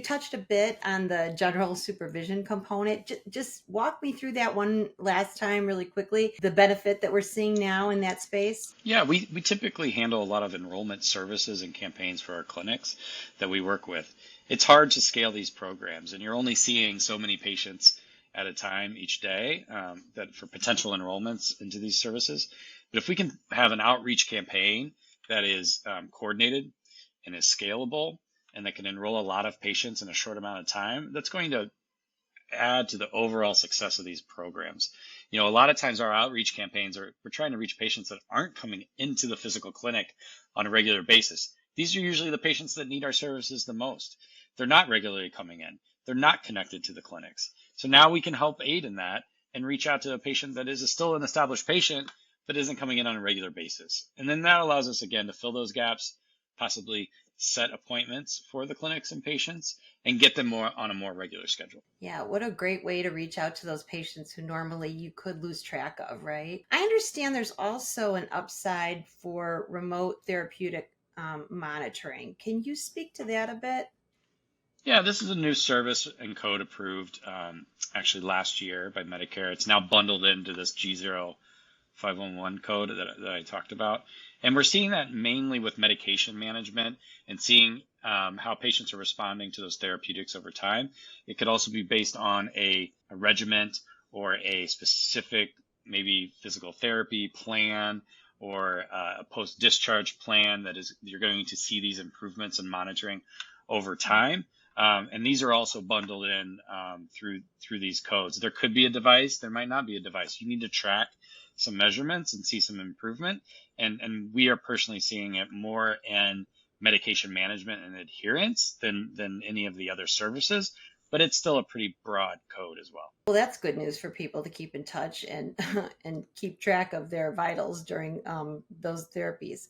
you touched a bit on the general supervision component. Just walk me through that one last time really quickly, the benefit that we're seeing now in that space. Yeah, we typically handle a lot of enrollment services and campaigns for our clinics that we work with. It's hard to scale these programs, and you're only seeing so many patients at a time each day that for potential enrollments into these services. But if we can have an outreach campaign that is coordinated and is scalable and that can enroll a lot of patients in a short amount of time, that's going to add to the overall success of these programs. A lot of times our outreach campaigns we're trying to reach patients that aren't coming into the physical clinic on a regular basis. These are usually the patients that need our services the most. They're not regularly coming in. They're not connected to the clinics. So now we can help aid in that and reach out to a patient that is still an established patient, but isn't coming in on a regular basis. And then that allows us again to fill those gaps, possibly set appointments for the clinics and patients and get them more on a more regular schedule. Yeah, what a great way to reach out to those patients who normally you could lose track of, right? I understand there's also an upside for remote therapeutic monitoring. Can you speak to that a bit? Yeah, this is a new service and code approved actually last year by Medicare. It's now bundled into this G0511 code that I talked about. And we're seeing that mainly with medication management and seeing how patients are responding to those therapeutics over time. It could also be based on a regimen or a specific maybe physical therapy plan or a post-discharge plan that is you're going to see these improvements in monitoring over time. And these are also bundled in through these codes. There could be a device, there might not be a device. You need to track some measurements and see some improvement. And we are personally seeing it more in medication management and adherence than any of the other services, but it's still a pretty broad code as well. Well, that's good news for people to keep in touch and and keep track of their vitals during those therapies.